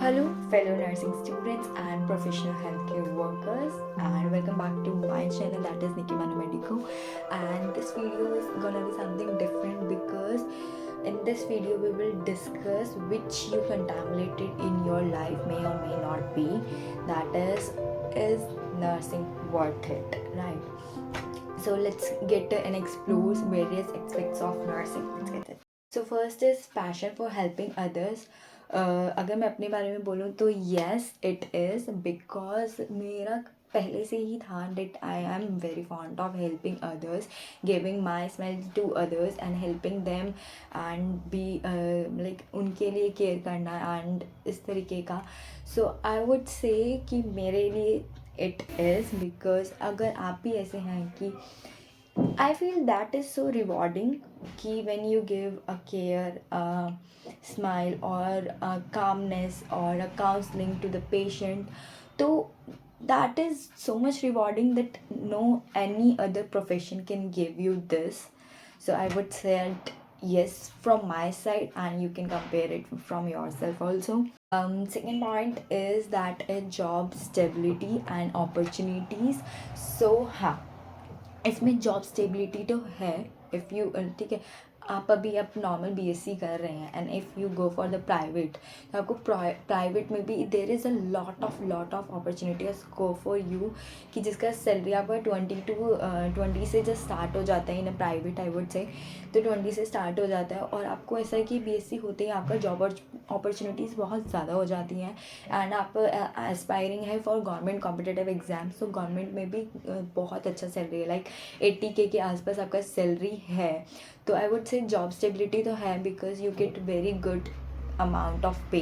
Hello, fellow nursing students and professional healthcare workers, and welcome back to my channel, that is Nikki Manu Medico. And this video is gonna be something different because in this video we will discuss which you contaminated in your life may or may not be. That is nursing worth it, right? So let's get and explore various aspects of nursing. Let's get it. So first is passion for helping others. अगर मैं अपने बारे में बोलूँ तो yes it is because मेरा पहले से ही था that I am very fond of helping others, giving my smile to others and helping them and be like उनके लिए केयर करना एंड इस तरीके का. सो आई वुड से कि मेरे लिए इट इज़ बिकॉज अगर आप भी ऐसे हैं कि I feel that is so rewarding कि when you give a care, a smile or a calmness or a counseling to the patient, तो that is so much rewarding that no any other profession can give you this. So I would say that yes from my side, and you can compare it from yourself also. Second point is that a job stability and opportunities. So हाँ, इसमें job stability तो है. If you ठीक है, आप अभी आप normal BSc कर रहे हैं and if you go for the private, तो आपको प्राइवेट में भी there is a lot of opportunities go for you कि जिसका सैलरी आपका 20 से जस्ट स्टार्ट हो जाता है इन a private, I would say. तो 20 से स्टार्ट हो जाता है और आपको ऐसा है कि बीएससी होते ही आपका जॉब अपॉर्चुनिटीज़ बहुत ज़्यादा हो जाती हैं एंड आप एस्पायरिंग है फॉर गवर्नमेंट कॉम्पिटिटिव एग्जाम्स. तो गवर्नमेंट में भी बहुत अच्छा सैलरी है, लाइक 80K के आसपास आपका सैलरी है. तो I would say job stability तो है because you get very good amount of पे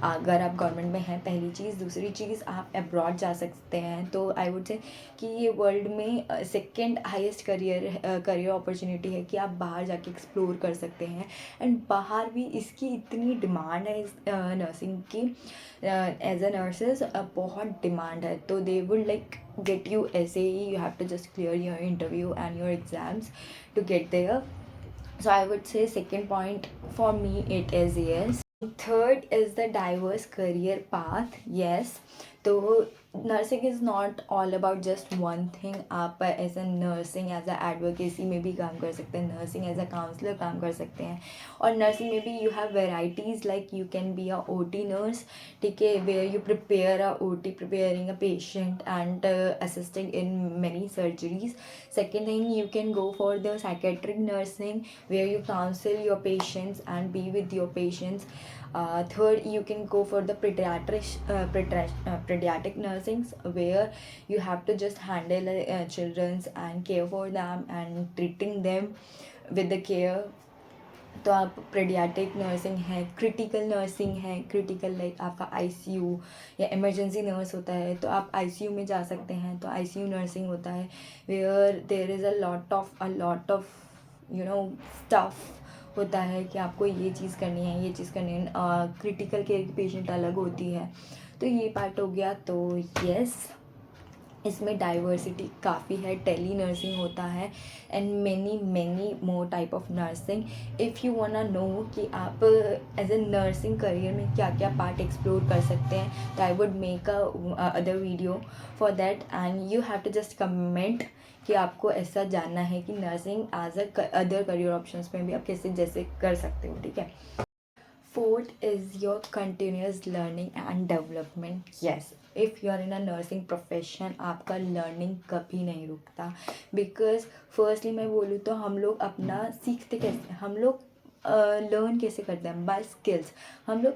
अगर आप गवर्नमेंट में हैं, पहली चीज़. दूसरी चीज़, आप अब्रॉड जा सकते हैं. तो आई वुड से कि ये वर्ल्ड में सेकेंड हाईएस्ट करियर अपॉर्चुनिटी है कि आप बाहर जाके एक्सप्लोर कर सकते हैं. एंड बाहर भी इसकी इतनी डिमांड है इस नर्सिंग की, एज अ नर्सेज बहुत डिमांड है. तो they would like get you SAE, you have to just clear your interview and your exams to get there. So I would say second point for me it is yes. Third is the diverse career path. Yes, तो nursing is not all about just one thing. आप as a nursing as a advocacy में भी काम कर सकते हैं, nursing as a counsellor काम कर सकते हैं. और नर्सिंग में भी you have varieties, like you can be a OT nurse, ठीक है, where you prepare a OT, preparing a patient and assisting in many surgeries. Second thing, you can go for the psychiatric nursing where you counsel your patients and be with your patients. Third, you can go for the pediatric nursing where you have to just handle children and care for them and treating them with the care. तो आप paediatric nursing है, critical nursing है. Critical like आपका ICU या emergency nurse होता है, तो आप ICU में जा सकते हैं. तो ICU नर्सिंग होता है where there is a lot of you know stuff होता है कि आपको ये चीज़ करनी है, ये चीज़ करनी है. क्रिटिकल केयर की पेशेंट अलग होती है. तो ये पार्ट हो गया. तो येस, इसमें डाइवर्सिटी काफ़ी है. टेली नर्सिंग होता है and many more type of nursing. If you want know कि आप एज ए नर्सिंग करियर में क्या क्या पार्ट एक्सप्लोर कर सकते हैं, तो I would make a other video for that and you have to just comment कि आपको ऐसा जानना है कि nursing as a other career options में भी आप कैसे जैसे कर सकते हो, ठीक है. Fourth is your continuous learning and development. Yes, if you are in a nursing profession, आपका learning कभी नहीं रुकता. Because firstly मैं बोलूँ तो हम लोग अपना सीखते कैसे, हम लोग लर्न कैसे करते हैं, बाय स्किल्स. हम लोग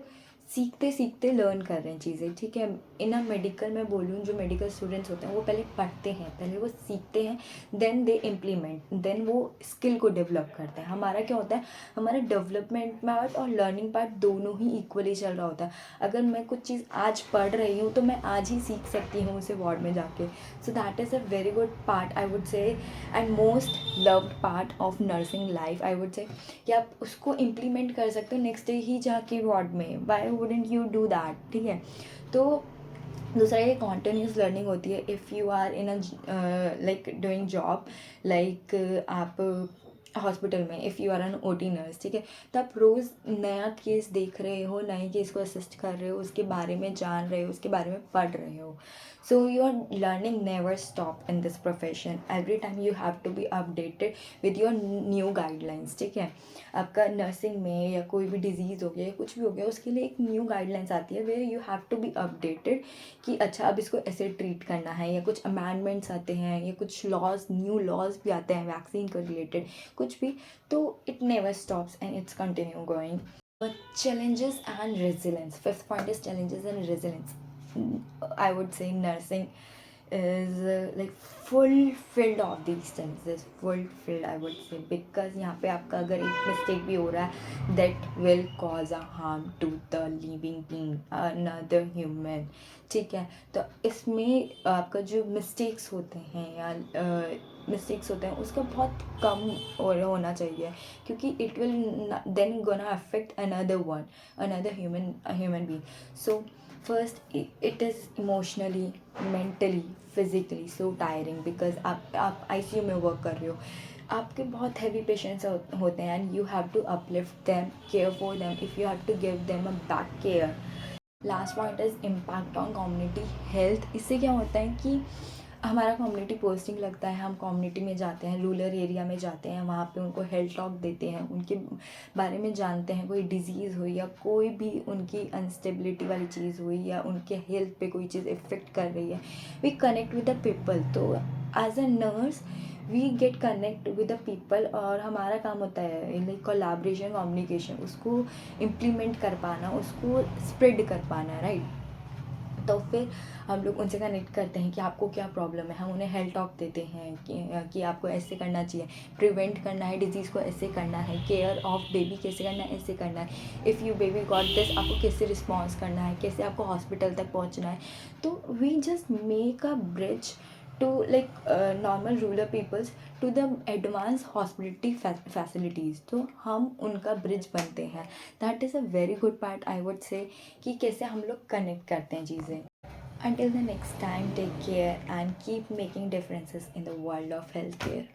सीखते सीखते लर्न कर रहे हैं चीज़ें, ठीक है. इन अ मेडिकल में बोलूँ, जो मेडिकल स्टूडेंट्स होते हैं वो पहले पढ़ते हैं, पहले वो सीखते हैं, देन दे इम्प्लीमेंट, देन वो स्किल को डेवलप करते हैं. हमारा क्या होता है, हमारा डेवलपमेंट पार्ट और लर्निंग पार्ट दोनों ही इक्वली चल रहा होता है. अगर मैं कुछ चीज़ आज पढ़ रही हूँ तो मैं आज ही सीख सकती हूँ उसे वार्ड में जाके. So that is a very good part, I would say, and most loved part of nursing life, I would say, कि आप उसको इम्प्लीमेंट कर सकते हो नेक्स्ट डे ही जाके वार्ड में. Why wouldn't you do that, ठीक है. तो दूसरा ये कॉन्टिन्यूस लर्निंग होती है. If you are in a like doing job, like आप हॉस्पिटल में, if you are an OT nurse, ठीक है, तो आप रोज़ नया केस देख रहे हो, नए केस को असिस्ट कर रहे हो, उसके बारे में जान रहे हो, उसके बारे में पढ़ रहे हो. So your learning never stop in this profession. Every time you have to be updated with your new guidelines, ठीक है. आपका नर्सिंग में या कोई भी डिजीज़ हो गया या कुछ भी हो गया, उसके लिए एक न्यू गाइडलाइंस आती है where you have to be updated कि अच्छा अब इसको ऐसे ट्रीट करना है, या कुछ अमेंडमेंट्स आते हैं, या कुछ लॉज, न्यू लॉज भी आते हैं वैक्सीन को रिलेटेड, कुछ भी. तो it never stops and it's continue going. Challenges and resilience. Fifth point is challenges and resilience. I would say nursing is like fulfilled of these challenges. Fulfilled, I would say, because यहाँ पे आपका अगर एक mistake भी हो रहा है, that will cause a harm to the living being, another human, ठीक है. तो इसमें आपका जो मिस्टेक्स होते हैं या मिस्टेक्स होते हैं उसका बहुत कम होना चाहिए, क्योंकि it will then gonna affect another human being. So first it is emotionally, mentally, physically so tiring, because आप आईसीयू में वर्क कर रहे हो, आपके बहुत हैवी पेशेंट्स होते हैं and you have to uplift them, care for them, if you have to give them a back care. Last point is impact on community health. इससे क्या होता है कि हमारा कम्युनिटी पोस्टिंग लगता है, हम कम्युनिटी में जाते हैं, रूरल एरिया में जाते हैं, वहाँ पे उनको हेल्थ टॉक देते हैं, उनके बारे में जानते हैं, कोई डिजीज़ हुई या कोई भी उनकी अनस्टेबिलिटी वाली चीज़ हुई या उनके हेल्थ पे कोई चीज़ इफ़ेक्ट कर रही है, we connect with the people. तो as a nurse we get connect with the people, और हमारा काम होता है लाइक कोलैबोरेशन, कम्युनिकेशन, उसको इम्प्लीमेंट कर पाना, उसको स्प्रेड कर पाना, राइट. तो फिर हम लोग उनसे कनेक्ट करते हैं कि आपको क्या प्रॉब्लम है, हम उन्हें हेल्थ टॉक देते हैं कि आपको ऐसे करना चाहिए, प्रिवेंट करना है डिजीज़ को, ऐसे करना है, केयर ऑफ बेबी कैसे करना है, ऐसे करना है, if you baby got this, आपको कैसे रिस्पॉन्स करना है, कैसे आपको हॉस्पिटल तक पहुंचना है. तो we just make a bridge to like normal rural peoples to the advanced hospitality facilities. तो हम उनका ब्रिज बनते हैं. That is a very good part, I would say, कि कैसे हम लोग कनेक्ट करते हैं चीज़ें. Until the next time, take care and keep making differences in the world of healthcare.